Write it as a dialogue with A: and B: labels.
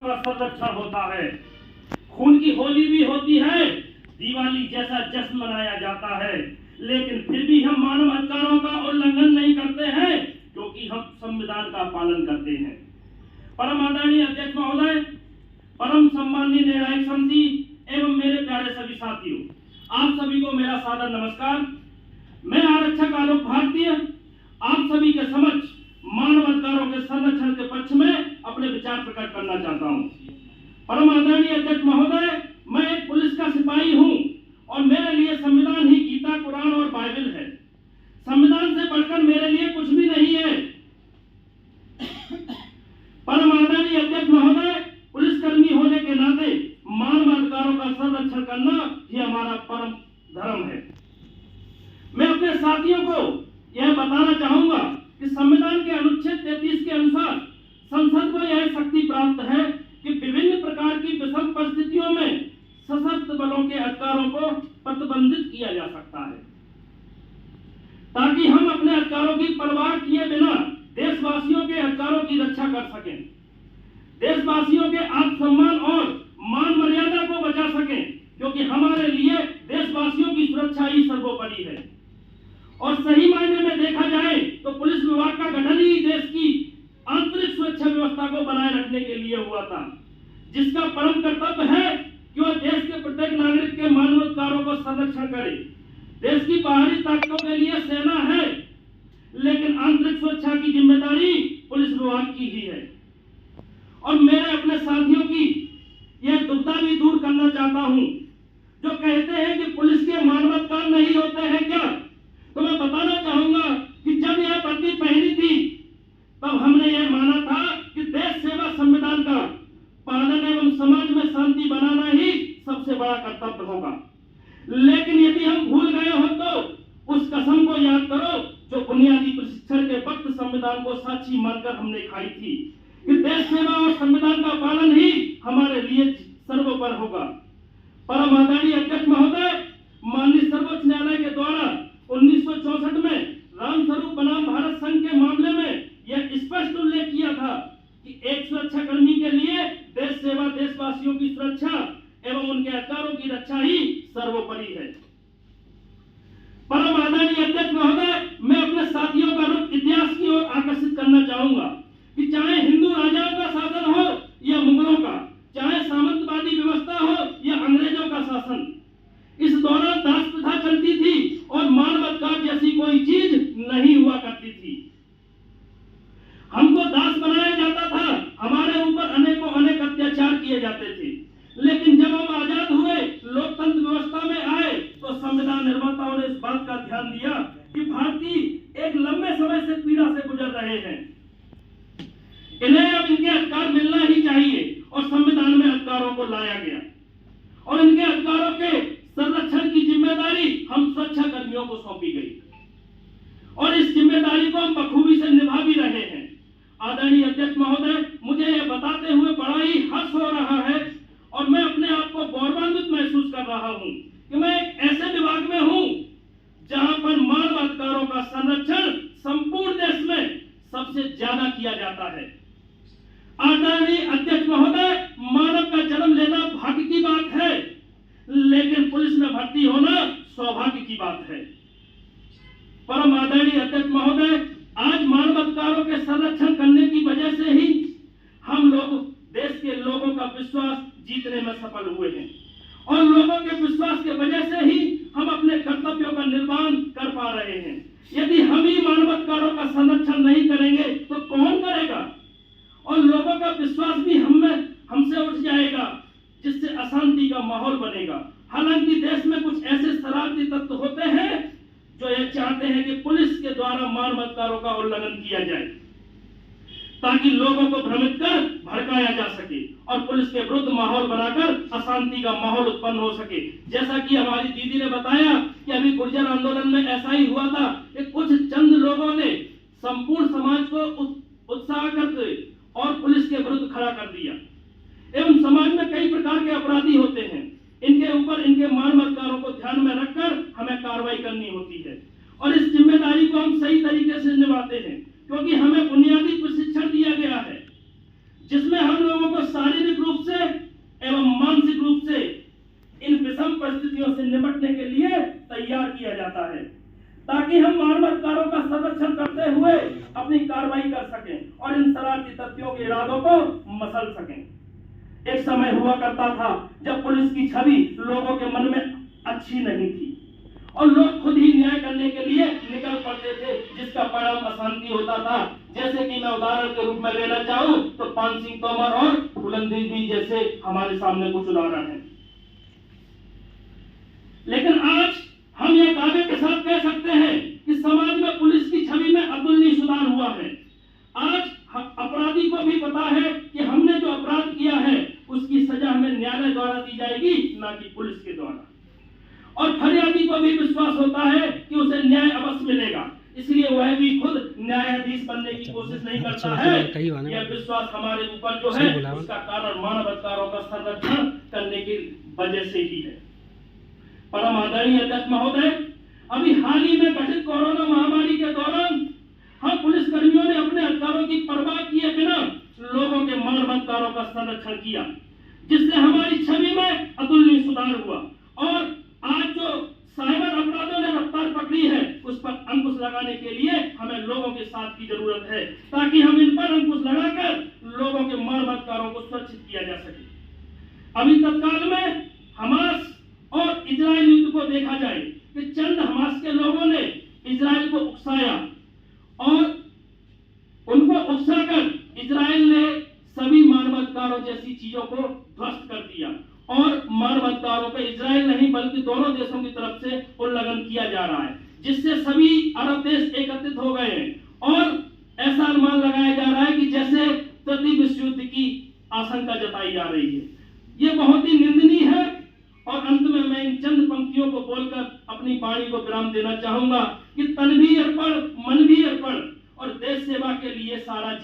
A: का संरक्षण होता है। खून की होली भी होती है, दिवाली जैसा जश्न मनाया जाता है, लेकिन फिर भी हम मानव अधिकारों का उल्लंघन नहीं करते हैं, क्योंकि हम संविधान का पालन करते हैं। परम आदरणीय अध्यक्ष महोदय, परम सम्माननीय निर्णायक समिति एवं मेरे प्यारे सभी साथियों, आप सभी को मेरा सादर नमस्कार। मैं आरक्षक आलोक भारतीय आप सभी के समक्ष मानव अधिकारों के संरक्षण के पक्ष में अपने विचार प्रकट करना चाहता हूं। परम आदरणीय अध्यक्ष महोदय, मैं एक पुलिस का सिपाही हूं और मेरे लिए संविधान ही गीता, कुरान और बाइबल है। संविधान से बढ़कर मेरे लिए कुछ भी नहीं है। परम आदरणीय अध्यक्ष महोदय, पुलिसकर्मी होने के नाते मानव अधिकारों का संरक्षण करना ही हमारा परम धर्म है। मैं अपने साथियों को यह बताना चाहूंगा कि संविधान के अनुच्छेद 33 के अनुसार संसद को यह शक्ति प्राप्त है कि विभिन्न प्रकार की विषम परिस्थितियों में सशस्त्र बलों के अधिकारों को प्रतिबंधित किया जा सकता है, ताकि हम अपने अधिकारों की परवाह किए बिना देशवासियों के अधिकारों की रक्षा कर सकें, देशवासियों के आत्मसम्मान और मान मर्यादा को बचा सकें, क्योंकि हमारे लिए देशवासियों की सुरक्षा ही सर्वोपरि है। और सही मायने में देखा जाए तो पुलिस विभाग का गठन ही देश की आंतरिक सुरक्षा व्यवस्था को बनाए रखने के लिए हुआ था, जिसका परम कर्तव्य है कि वह देश के प्रत्येक नागरिक के मानवाधिकारों को संरक्षण करे। देश की बाहरी ताकतों के लिए सेना है, लेकिन आंतरिक सुरक्षा की जिम्मेदारी पुलिस विभाग की ही है। और मेरे अपने साथियों की यह दुविधा भी दूर करना चाहता हूं, जो कहते हैं कि पुलिस के मानवाधिकार नहीं होते हैं क्या। तो मैं बताना चाहूंगा कि जब यह वर्दी पहनी थी तब हमने यह माना था कि देश सेवा संविधान का पालन एवं समाज में शांति बनाना ही सबसे बड़ा कर्तव्य होगा। लेकिन यदि हम भूल गए हो तो उस कसम को याद करो जो बुनियादी प्रशिक्षण के वक्त संविधान को साक्षी मानकर हमने खाई थी, कि देश सेवा और संविधान का पालन ही हमारे लिए सर्वोपरि होगा। परम आदरणीय अध्यक्ष महोदय, माननीय सर्वोच्च न्यायालय के द्वारा 1964 में रामस्वरूप बनाम भारत संघ के मामले में यह स्पष्ट उल्लेख किया था कि एक सुरक्षा कर्मी के लिए देश सेवा, देशवासियों की सुरक्षा एवं उनके अधिकारों की रक्षा ही सर्वोपरि है। परम आदरणीय अध्यक्ष महोदय, मैं अपने साथियों का रुख इतिहास की ओर आकर्षित करना चाहूंगा कि चाहे हिंदू राजाओं का शासन हो या मुगलों का, चाहे सामंतवादी व्यवस्था हो या अंग्रेजों का शासन, इस दौरान दास प्रथा चलती थी और मानवाधिकार जैसी कोई चीज नहीं हुआ करती थी। हमको दास बनाया जाता था, हमारे ऊपर अनेकों अनेक अत्याचार किए जाते थे। लेकिन जब हम आजाद हुए, लोकतंत्र व्यवस्था में आए, तो संविधान निर्माताओं ने इस बात का ध्यान दिया कि भारतीय एक लंबे समय से पीड़ा से गुजर रहे हैं, इन्हें अब इनके अधिकार मिलना ही चाहिए, और संविधान में अधिकारों को लाया गया और इनके अधिकारों के संरक्षण की जिम्मेदारी हम सुरक्षा कर्मियों को सौंपी गई और इस जिम्मेदारी को हम बखूबी से निभा भी रहे हैं। आदरणीय अध्यक्ष महोदय, मुझे यह बताते हुए बड़ा ही हर्ष हो रहा है और मैं अपने आप को गौरवान्वित महसूस कर रहा हूं कि मैं एक ऐसे विभाग में हूं जहां पर मानव अधिकारों का संरक्षण संपूर्ण देश में सबसे ज्यादा किया जाता है। आदरणीय अध्यक्ष महोदय, मानव का जन्म लेना भाग्य की बात है, लेकिन पुलिस में भर्ती होना सौभाग्य की बात है। परम आदरणीय अध्यक्ष महोदय, आज मानव अधिकारों के संरक्षण करने की वजह से ही हम लोग देश के लोगों का विश्वास जीतने में सफल हुए हैं और लोगों के विश्वास के वजह से ही हम अपने कर्तव्यों का निर्वहन कर पा रहे हैं। यदि हम ही मानव अधिकारों का संरक्षण नहीं करेंगे तो कौन करेगा, और लोगों का विश्वास भी हमसे उठ जाएगा, जिससे अशांति का माहौल बनेगा। हालांकि देश में कुछ ऐसे शरारती तत्व होते हैं जो ये चाहते हैं कि पुलिस के द्वारा मानव अधिकारों का उल्लंघन किया जाए, ताकि लोगों को भ्रमित कर भड़काया जा सके और पुलिस के विरुद्ध माहौल बनाकर अशांति का माहौल उत्पन्न हो सके। जैसा कि हमारी दीदी ने बताया कि अभी गुर्जर आंदोलन में ऐसा ही हुआ था कि कुछ चंद लोगों ने संपूर्ण समाज को उत्साह करके और पुलिस के विरुद्ध खड़ा कर दिया। एवं समाज में कई प्रकार के अपराधी होते हैं, इनके ऊपर इनके मानव अधिकारों को ध्यान में रखकर हमें कार्रवाई करनी होती है और इस जिम्मेदारी को हम सही तरीके से निभाते हैं, क्योंकि हमें बुनियादी प्रशिक्षण दिया गया है जिसमें हम लोगों को शारीरिक चल सकें। एक समय हुआ करता था जब पुलिस की छवि लोगों के मन में अच्छी नहीं थी और लोग खुद ही न्याय करने के लिए निकल पड़ते थे, जिसका परिणाम अशांति होता था। जैसे कि मैं उदाहरण के रूप में लेना चाहूं तो पान सिंह तोमर और बुलंदशहर जैसे हमारे सामने कुछ उदाहरण हैं। लेकिन आज हम ये दावे के साथ कह सकते हैं कि समाज में पुलिस की छवि में अतुलनीय सुधार हुआ है। आज अपराधी को भी पता है कि हमने जो अपराध किया है उसकी सजा हमें न्यायालय द्वारा दी जाएगी, ना कि पुलिस के द्वारा। और फरियादी को भी विश्वास होता है कि उसे न्याय अवश्य मिलेगा, इसलिए वह भी खुद न्यायाधीश बनने की कोशिश नहीं करता है। यह विश्वास हमारे ऊपर जो है उसका कारण मानव अधिकारों का संरक्षण करने की वजह से ही है। परम आदरणीय अध्यक्ष महोदय, अभी हाल ही में घटित कोरोना महामारी के दौरान हम पुलिस कर्मियों ने अपने अधिकारों की परवाह किए बिना लोगों के मानव अधिकारों का संरक्षण किया, जिससे हमारी छवि में अतुलनीय सुधार हुआ। और आज जो साइबर अपराधों ने रफ्तार पकड़ी है उस पर अंकुश लगाने के लिए हमें लोगों के साथ की जरूरत है, ताकि हम इन पर अंकुश लगाकर लोगों के मानव अधिकारों को सुरक्षित किया जा सके। अभी तत्काल में हमास और इजराइल युद्ध को देखा जाए कि चंद हमास के लोगों ने इजराइल को उकसाया और उनको उकसाकर इजराइल ने सभी मानवाधिकारों जैसी चीजों को ध्वस्त कर दिया और मानवाधिकारों का इजराइल नहीं बल्कि दोनों देशों की तरफ से उल्लंघन किया जा रहा है, जिससे सभी अरब देश एकत्रित हो गए हैं और ऐसा अनुमान लगाया जा रहा है कि जैसे तृतीय विश्व युद्ध की आशंका जताई जा रही है। ये बहुत ही निंदनीय है। और अंत में मैं इन चंद पंक्तियों को बोलकर अपनी वाणी को विराम देना चाहूंगा कि तनवीर पर